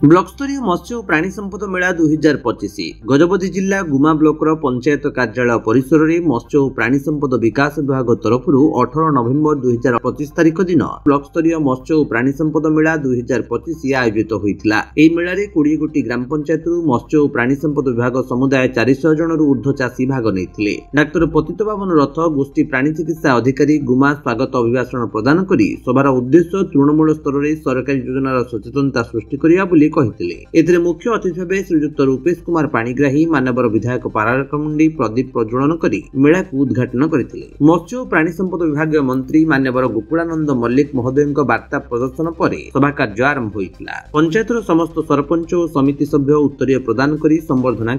Block स्तरीय मत्स्य और प्राणी संपद मेला 2025 गजपति जिला गुमा ब्लॉकर पंचायत कार्यालय परिसर में मत्स्य और प्राणी संपद विकास विभाग तरफ 18 नवेम्बर 2025 तारिख दिन ब्लॉक स्तरीय मत्स्य और प्राणी संपद मेला 2025 आयोजित होता है। मेला 20 गोटी ग्राम पंचायत मत्स्य और प्राणी संपद विभाग समुदाय 400 जन ऊर्ध्व चाषी भाग नहीं। डाक्तर पतित पावन रथ गोष्ठी प्राणी चिकित्सा अधिकारी गुमा स्वागत अभिभाषण प्रदान कर सभार उद्देश्य तृणमूल स्तर में सरकारी योजनार सचेतनता सृष्टि करने कहते। मुख्य अतिथि भाव श्रीजुक्त रूपेश कुमार पाणिग्राही मानवर विधायक पाराकमुंडी प्रदीप प्रज्वलन कर मेला को उद्घाटन करते। मत्स्य और प्राणी संपद विभाग मंत्री मानवर गोकुलानंद मल्लिक महोदय वार्ता प्रदर्शन पर सभा कार्य आरंभ होता। पंचायत समस्त सरपंच और समिति सभ्य उत्तरीय प्रदान कर संबर्धना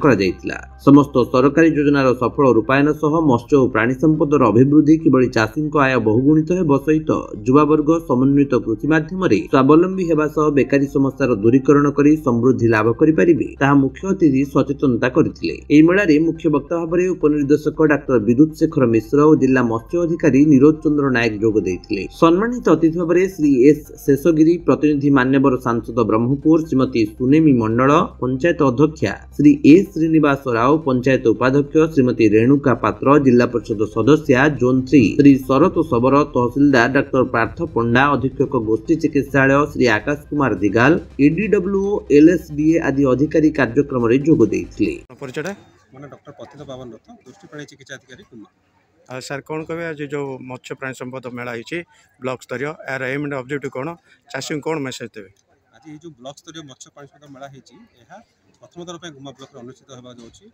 समस्त सरकारी योजनार सफल रूपायन सह मत्स्य और प्राणी संपदर अभिवृद्धि किभली चाषी आय बहुगुणित होगा सहित युवावर्ग समन्वित कृषि माध्यम स्वावलंबी होगा सह बेकारी समस्या दूरीकरण करी समृद्धि लाभ करें मुख्य अतिथि सचेतनता करते। मेला मुख्य वक्ता भाव में उपनिर्देशक डाक्टर विद्युत शेखर मिश्र और जिला मत्स्य अधिकारी नीरज चंद्र नायक जोग देते। सम्मानित अतिथि भाव में श्री एस शेषगिरी प्रतिनिधि मान्यवर सांसद ब्रह्मपुर श्रीमती सुनेमी मंडल पंचायत अध्यक्षा श्री ए श्रीनिवास राव पंचायत उपाध्यक्ष श्रीमती रेणुका पात्र जिला परिषद सदस्य जोन 3 श्री शरत सबर तहसीलदार डाक्टर पार्थ पंडा अधीक्षक गोष्ठी चिकित्सालय श्री आकाश कुमार दिगाल EDW LSDA आदि अधिकारी कार्यक्रम रे जोग देइथिले। परिचय माने डॉक्टर पतित पावन रथ गोष्ठी प्राणी चिकित्सा अधिकारी कुमा। सर कौन कहे आज जो मत्स्य प्राणी संपद मेला होती ब्लॉक स्तरीय यार एम एंड ऑब्जेक्टिव कौन चाषी कौन मेसेज देवे? आज ये जो ब्लॉक स्तरीय मत्स्य प्राणी संपद मेला होती है प्रथम थर पे गुमा ब्लॉक अनुष्ठित होगा जाउची।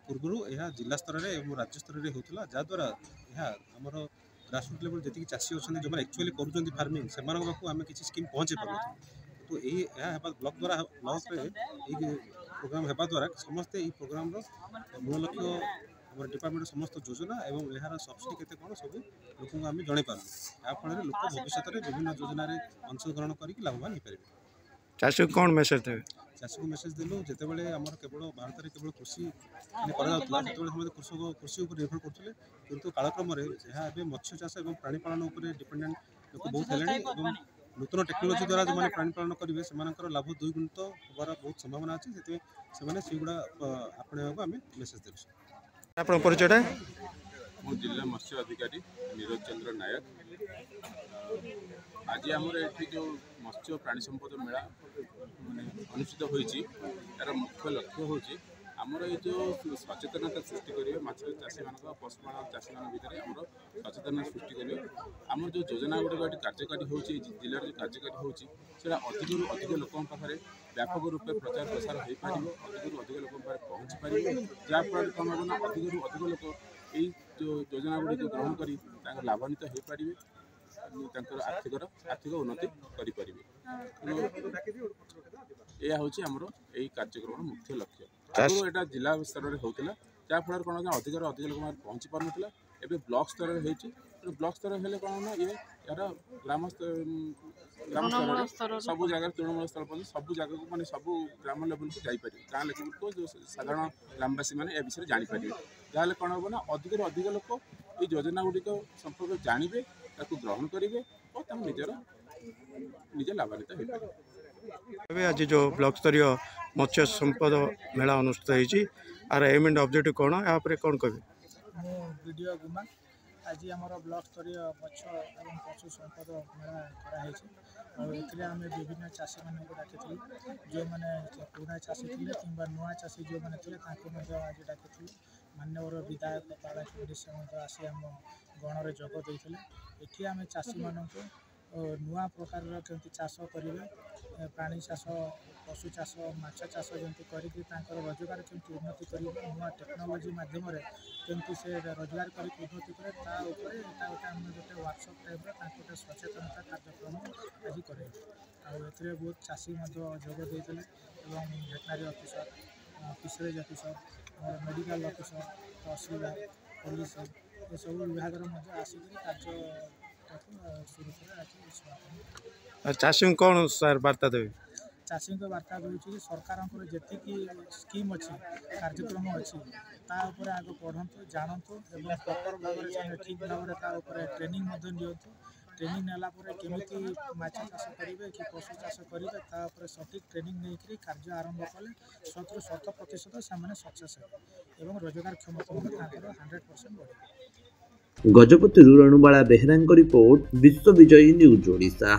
पूर्व यह जिला स्तर में राज्य स्तर में होता जहाँद्वारा यह आमर ग्रासरूट लेवल जी चाषी अच्छा जो एक्चुअली कर फार्मिंग से आम किसी स्कीम पहुँचे पार तो यह ब्लॉक द्वारा ब्लॉक में प्रोग्राम होगा द्वारा समस्ते ये प्रोग्राम मूल लक्ष्य आम डिपार्टमेंट समस्त योजना और यार सब्सिडी केते कौन सब लोक आम जन पार याफल लोक भविष्य में विभिन्न योजन अंशग्रहण करके लाभवान हो पारे। चाषी कौन मेसेज देवे? चाषी को मेसेज देलु जितेबाला आम केवल भारत में केवल कृषि जो कृषक कृषि उपर निर्भर करते किंतु कालक्रम मत्स्य चाष और प्राणीपालन डिपेंडेंट लोक बहुत है नूतन टेक्नोलोजी द्वारा जो मैंने प्राणीपालन करेंगे से लाभ द्विगुणित होवार बहुत संभावना अच्छी से गुड़ा आपणे आम मेसेज देव। आप परिचय मो जिला मत्स्य अधिकारी नीरज चंद्र नायक। आज आमर ये जो मत्स्य प्राणी संपद मेला माने अनुष्ठित होती यार मुख्य लक्ष्य हूँ आमर ये जो सचेतनता सृष्टि करेंगे माछ चाषी मान पशुपालन चाषी मान भितर आमर सचेतनता सृष्टि करेंगे आमर जो योजना गुड़िक कार्यकारी हो जिले में कार्यकारी होगा अधिक अधिक लोक पाखे व्यापक रूप से प्रचार प्रसार हो पार अधिक अधिक लोक पहुँची पारे जहाँफल कौन हम ना अधिक अधिक लोक यही जो योजना गुड़िक ग्रहण कर लाभान्वित हो पारे आर्थिक उन्नति करें। यह हूँ आमर यही कार्यक्रम मुख्य लक्ष्य। आगु यहाँ जिला स्तर में होता जहाँफल कौन अधिक अधिक लोक पहुँची पार ना एवं ब्लॉक स्तर में हो ब्लॉक स्तर हेल्ले कौन ना ये यार ग्राम स्तर सब जगह तृणमूल स्तर पर सब जगह को माने सब ग्राम लेवल को जापर गाँ लेवल को जो साधारण ग्रामवासी मैंने विषय जापर जहाँ कौन हम ना अधिक अधिक लोक ये योजना गुड़िक संपर्क जानवे ग्रहण करेंगे और निजर निजे लाभान्वित हो पारे। आज जो ब्लॉक स्तरीय मत्स्य संपद मेला अनुष्ठित होती आर एम एंड ऑब्जेक्टिव कौन या कौन कहे? वीडियो गुमा आज आम ब्लॉक स्तरीय मत्स्य और पशु संपद मेला कराई आम विभिन्न चाषी मान डाकी जो मैंने पुराना चाषी थे कि नुआ चाषी जो मैंने थे आज डाकी मान्यवर विधायक पाराकमुंडी से आसी आम गणर जोग देते ये आम चाषी मान नुआ प्रकार केमती चाष करेंगे प्राणी चाष पशु चाष माछ चाष जमी करके रोजगार केमती उन्नति करेंगे नुआ टेक्नोलोजी मध्यम केमती से रोजगार कर उन्नति करे गोटे वर्कशॉप टाइप गोटे सचेतनता कार्यक्रम आज करेंगे बहुत चाषी जोग देते veterinary officer fisheries officer medical officer तहसीलदार पुलिस ये सब विभाग आसिक कार्य चाषी कौन सर वार्ता देवे? चाषी वार्ता दूसरी सरकार जी स्कीम अच्छी कार्यक्रम अच्छी आग पढ़तु जानतु प्रपर भाव में ठीक भाव में ट्रेनिंग दिंतु ट्रेनिंग नेला केमिति माछ चाष करेंगे कि पशु चाष करेंगे तापर सठिक ट्रेनिंग नहीं कार्य आरंभ कले 100% से सक्सेस हे और रोजगार क्षमता 100% बढ़े। गजपति रणुबाला बेहरा रिपोर्ट विश्व विजयी न्यूज ओडिशा।